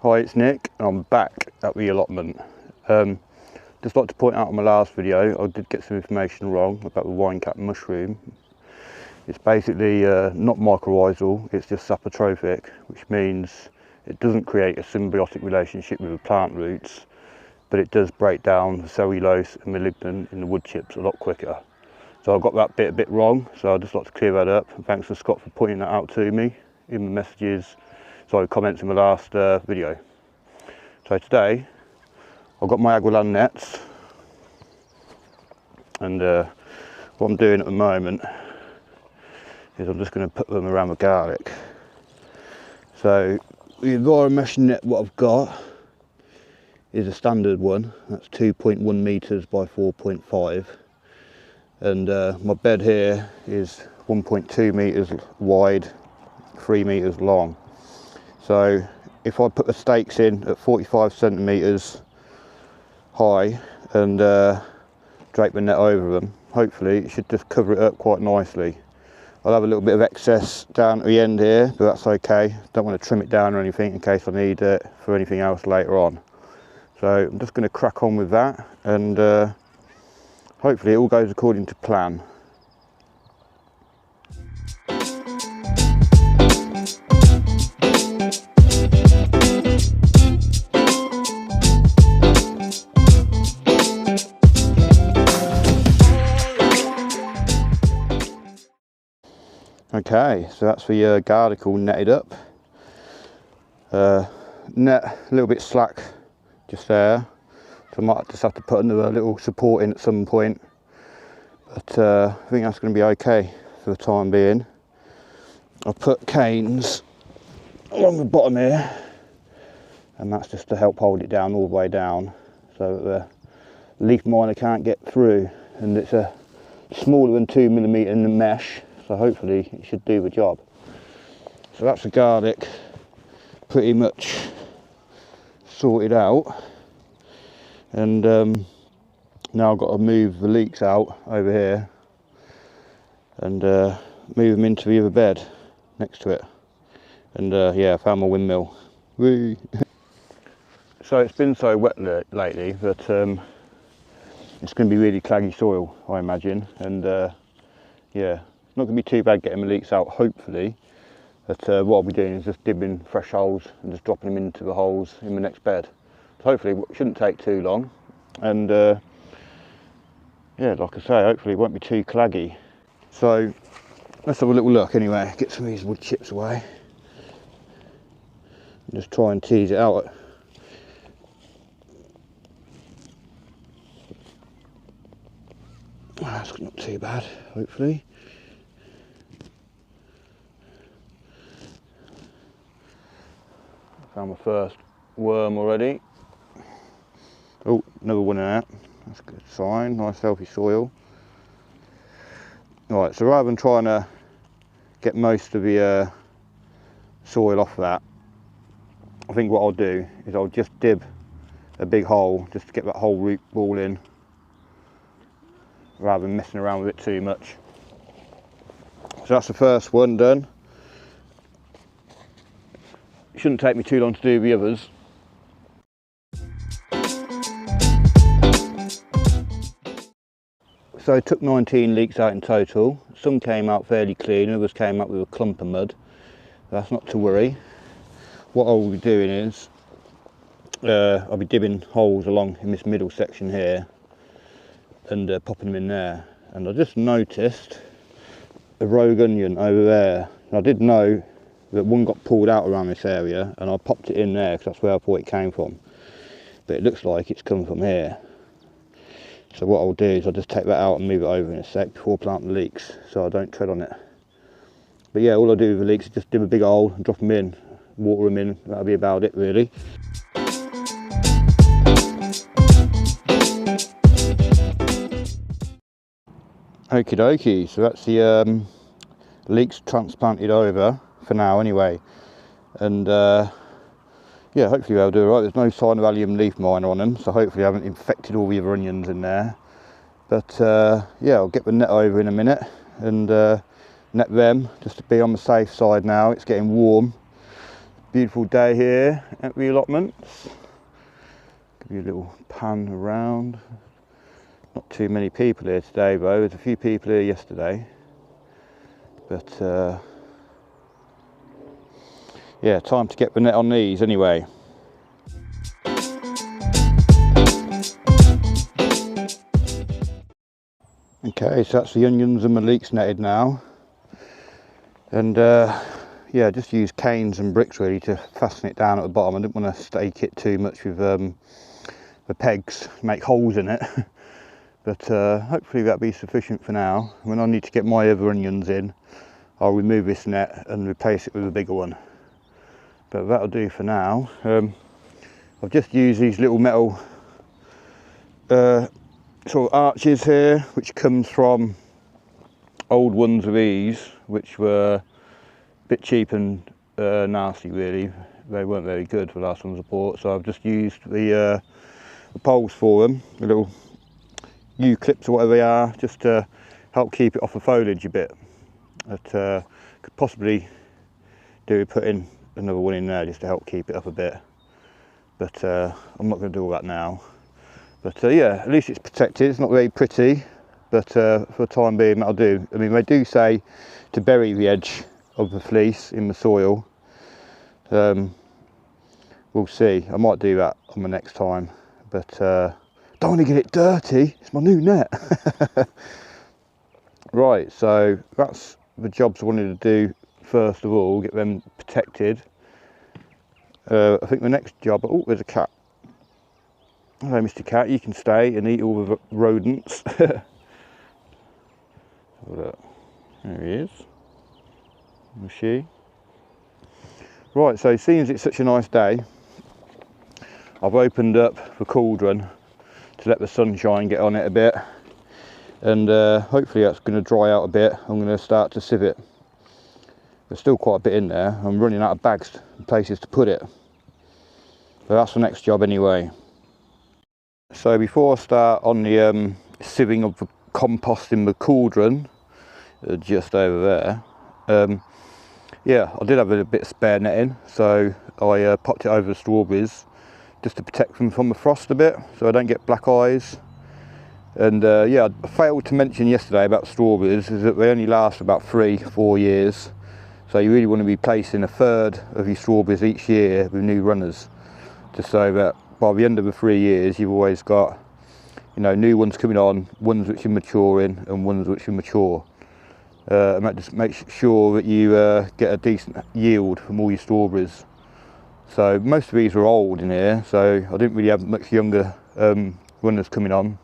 Hi, it's Nick and I'm back at the allotment. Just like to point out on my last video, I did get some information wrong about the wine cap mushroom. It's basically not mycorrhizal, it's just saprotrophic, which means it doesn't create a symbiotic relationship with the plant roots, but it does break down the cellulose and the lignin in the wood chips a lot quicker. So I got that bit a bit wrong, so I'd just like to clear that up. And thanks to Scott for pointing that out to me in the messages, comments in the last video. So today I've got my Aguilan nets, and what I'm doing at the moment is I'm just going to put them around the garlic. So the Enviromesh net what I've got is a standard one, that's 2.1 meters by 4.5, and my bed here is 1.2 meters wide, 3 meters long. So if I put the stakes in at 45 centimeters high and drape the net over them, hopefully it should just cover it up quite nicely. I'll have a little bit of excess down at the end here, but that's okay. Don't want to trim it down or anything in case I need it for anything else later on. So I'm just going to crack on with that, and hopefully it all goes according to plan. Okay, so that's the garlic all netted up. Net a little bit slack just there, so I might just have to put another little support in at some point, but I think that's going to be okay for the time being. I've put canes along the bottom here, and that's just to help hold it down all the way down so that the leaf miner can't get through, and it's a smaller than 2mm in the mesh, so hopefully it should do the job. So that's the garlic pretty much sorted out, and now I've got to move the leeks out over here and move them into the other bed next to it. And yeah, I found my windmill. Whee! So it's been so wet lately that it's going to be really claggy soil, I imagine, and yeah, it's not going to be too bad getting the leeks out, hopefully. But what I'll be doing is just dibbing fresh holes and just dropping them into the holes in the next bed. So hopefully it shouldn't take too long, and yeah, like I say, hopefully it won't be too claggy. So let's have a little look anyway, get some of these wood chips away and just try and tease it out. That's not too bad, hopefully. Found my first worm already. Oh, another one in that. That's a good sign, nice healthy soil. Right, so rather than trying to get most of the soil off that, I think what I'll do is I'll just dib a big hole just to get that whole root ball in, rather than messing around with it too much. So that's the first one done. It shouldn't take me too long to do the others. So I took 19 leeks out in total. Some came out fairly clean, others came out with a clump of mud. That's not to worry. What I'll be doing is I'll be dibbing holes along in this middle section here and popping them in there. And I just noticed a rogue onion over there. And I did know that one got pulled out around this area, and I popped it in there because that's where I thought it came from. But it looks like it's come from here. So what I'll do is I'll just take that out and move it over in a sec before planting the leeks, so I don't tread on it. But yeah, all I do with the leeks is just dib a big hole and drop them in, water them in, that'll be about it really. Okie dokie, so that's the leeks transplanted over for now anyway, and yeah, hopefully they'll do alright. There's no sign of Allium leaf miner on them, so hopefully I haven't infected all the other onions in there. But yeah, I'll get the net over in a minute and net them just to be on the safe side now. It's getting warm, Beautiful day here at the allotments. Give you a little pan around. Not too many people here today though, there's a few people here yesterday. But yeah, time to get the net on these anyway. Okay, so that's the onions and the leeks netted now. And yeah, just use canes and bricks really to fasten it down at the bottom. I didn't want to stake it too much with the pegs, make holes in it. But hopefully that'll be sufficient for now. When I need to get my other onions in, I'll remove this net and replace it with a bigger one. But that'll do for now. I've just used these little metal sort of arches here, which comes from old ones of these, which were a bit cheap and nasty really. They weren't very good for the last ones I bought, so I've just used the poles for them, the little U-clips or whatever they are, just to help keep it off the foliage a bit. But could possibly put in another one in there just to help keep it up a bit. But I'm not going to do all that now. But yeah, at least it's protected. It's not very pretty, but for the time being that'll do. I mean, they do say to bury the edge of the fleece in the soil. We'll see. I might do that on the next time, but don't want to get it dirty. It's my new net. Right, so that's the jobs I wanted to do first of all, get them protected. I think the next job, oh, there's a cat. Hello, Mr. Cat, you can stay and eat all the rodents. There he is. Or she. Right, so seeing as it's such a nice day, I've opened up the cauldron to let the sunshine get on it a bit. And hopefully that's going to dry out a bit. I'm going to start to sieve it. There's still quite a bit in there. I'm running out of bags and places to put it. But that's the next job anyway. So before I start on the sieving of the compost in the cauldron, just over there, yeah, I did have a bit of spare netting, so I popped it over the strawberries just to protect them from the frost a bit, so I don't get black eyes. And yeah, I failed to mention yesterday about strawberries is that they only last about 3-4 years. So you really want to be placing a third of your strawberries each year with new runners, just so that by the end of the 3 years you've always got, you know, new ones coming on, ones which are maturing and ones which are mature. And that just makes sure that you get a decent yield from all your strawberries. So most of these are old in here, so I didn't really have much younger runners coming on.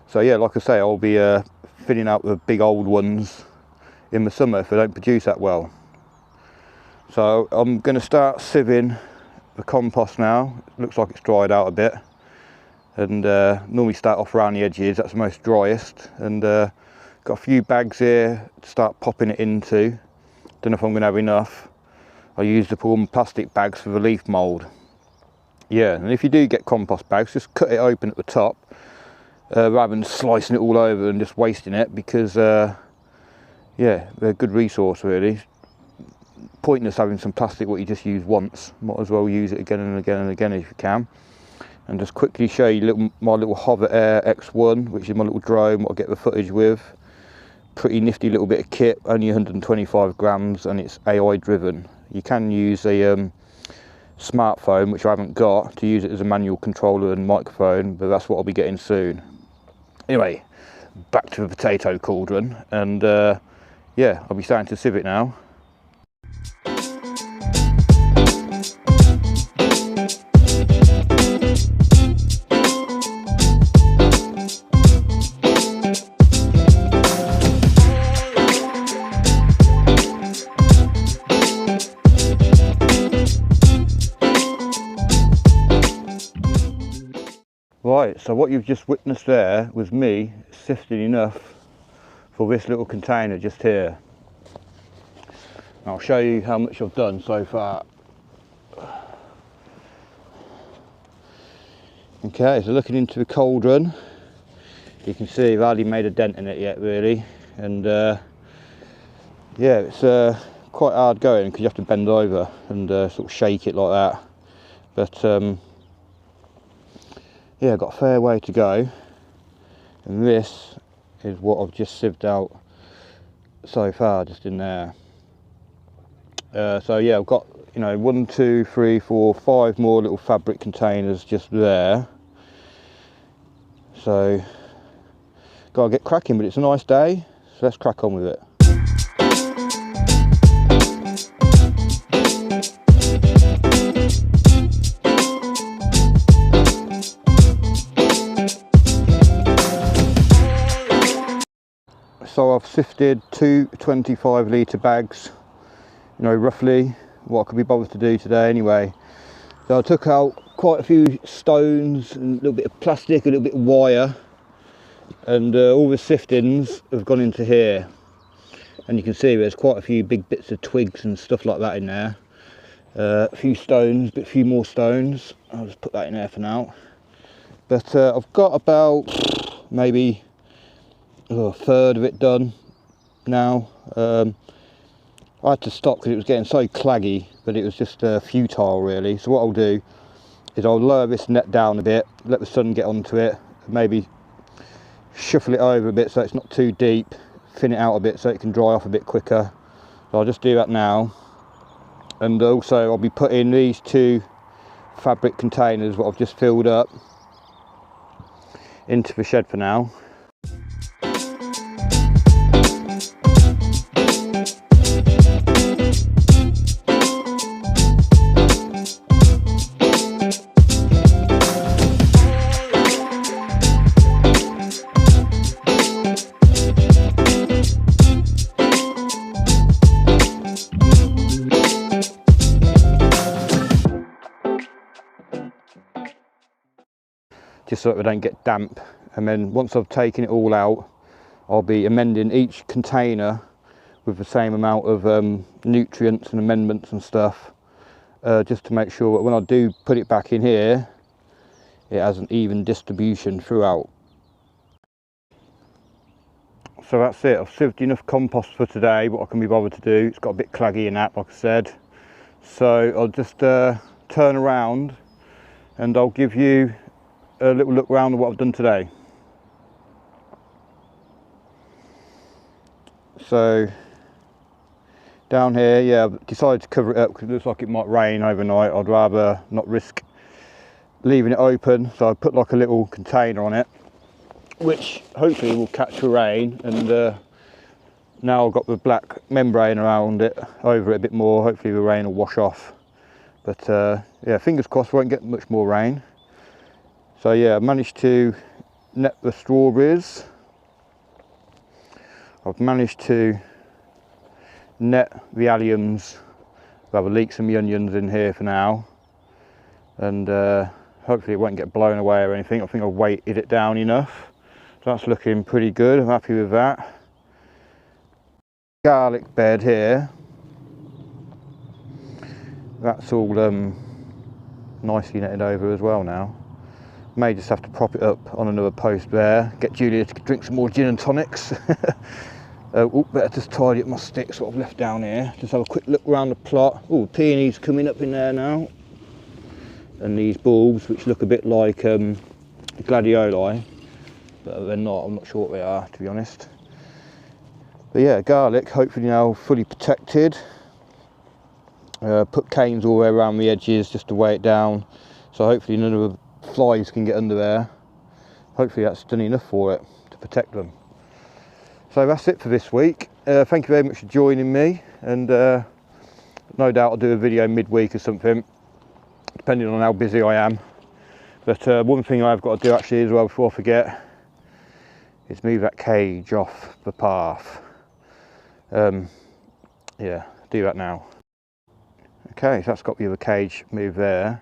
So yeah, like I say, I'll be filling out the big old ones in the summer if they don't produce that well. So I'm going to start sieving the compost now. It looks like it's dried out a bit, and normally start off around the edges, that's the most driest. And got a few bags here to start popping it into. Don't know if I'm going to have enough. I used up all my plastic bags for the leaf mould. Yeah, and if you do get compost bags, just cut it open at the top rather than slicing it all over and just wasting it, because yeah, they're a good resource really. Pointless having some plastic what you just use once. Might as well use it again and again and again if you can. And just quickly show you my little Hover Air X1, which is my little drone what I get the footage with. Pretty nifty little bit of kit, only 125 grams, and it's AI driven. You can use a smartphone, which I haven't got, to use it as a manual controller and microphone, but that's what I'll be getting soon. Anyway, back to the potato cauldron, and yeah, I'll be starting to sieve it now. Right, so what you've just witnessed there was me sifting enough for this little container just here. And I'll show you how much I've done so far. Okay, so looking into the cauldron, you can see I've hardly made a dent in it yet really, and yeah, it's quite hard going because you have to bend over and sort of shake it like that. But yeah, I've got a fair way to go, and this is what I've just sieved out so far, just in there. So yeah, I've got, you know, 1, 2, 3, 4, 5 more little fabric containers just there. So gotta get cracking, but it's a nice day, so let's crack on with it. So I've sifted 2 25 litre bags, you know, roughly what I could be bothered to do today anyway. So I took out quite a few stones and a little bit of plastic, a little bit of wire, and all the siftings have gone into here. And you can see there's quite a few big bits of twigs and stuff like that in there. A few stones, but a few more stones. I'll just put that in there for now. But I've got about maybe a third of it done now. I had to stop because it was getting so claggy, but it was just futile really. So what I'll do is I'll lower this net down a bit, let the sun get onto it, maybe shuffle it over a bit so it's not too deep, thin it out a bit so it can dry off a bit quicker. So I'll just do that now. And also I'll be putting these 2 fabric containers, what I've just filled up, into the shed for now. Just so that they don't get damp. And then once I've taken it all out, I'll be amending each container with the same amount of nutrients and amendments and stuff, just to make sure that when I do put it back in here, it has an even distribution throughout. So that's it. I've sieved enough compost for today, what I can be bothered to do. It's got a bit claggy in that, like I said. So I'll just turn around and I'll give you a little look around at what I've done today. So down here, yeah, I've decided to cover it up because it looks like it might rain overnight. I'd rather not risk leaving it open, so I put like a little container on it, which hopefully will catch the rain. And now I've got the black membrane around it, over it a bit more. Hopefully the rain will wash off. But yeah, fingers crossed we won't get much more rain. So yeah, I managed to net the strawberries. I've managed to net the alliums. Well, the leeks and the onions in here for now. And hopefully it won't get blown away or anything. I think I've weighted it down enough. So that's looking pretty good, I'm happy with that. Garlic bed here. That's all nicely netted over as well now. May just have to prop it up on another post there. Get Julia to drink some more gin and tonics. Better just tidy up my sticks, what I've left down here. Just have a quick look around the plot. Oh, peonies coming up in there now. And these bulbs, which look a bit like gladioli, but they're not. I'm not sure what they are, to be honest. But yeah, garlic, hopefully now fully protected. Put canes all the way around the edges just to weigh it down. So hopefully none of the flies can get under there. Hopefully that's done enough for it to protect them. So that's it for this week. Thank you very much for joining me, and no doubt I'll do a video midweek or something, depending on how busy I am. But one thing I've got to do actually as well before I forget is move that cage off the path. Yeah, do that now. Okay, so that's got the other cage moved there.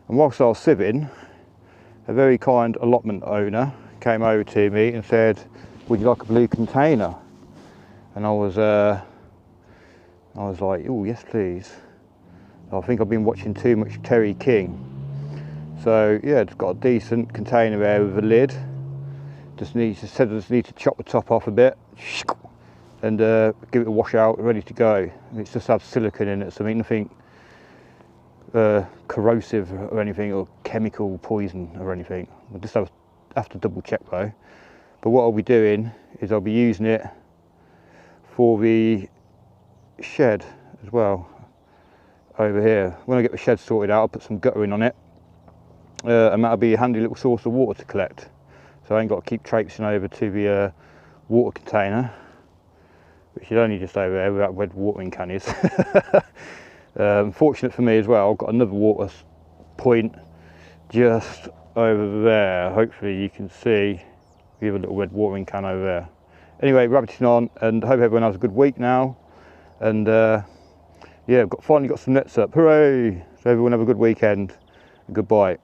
And whilst I was sieving, a very kind allotment owner came over to me and said, would you like a blue container? And I was like, oh yes please. I think I've been watching too much Terry King. So yeah, it's got a decent container there with a lid. Just need to chop the top off a bit, and give it a wash out, ready to go. It's just had silicone in it, so nothing corrosive or anything, or chemical poison or anything. We'll just have to double check though. But what I'll be doing is I'll be using it for the shed as well over here. When I get the shed sorted out, I'll put some guttering on it, and that'll be a handy little source of water to collect, so I ain't got to keep traipsing over to the water container, which is only just over there where that red watering can is. Fortunate for me as well, I've got another water point just over there. Hopefully you can see we have a little red watering can over there. Anyway, rabbiting on, and I hope everyone has a good week now. And yeah, I've finally got some nets up. Hooray! So everyone have a good weekend. Goodbye.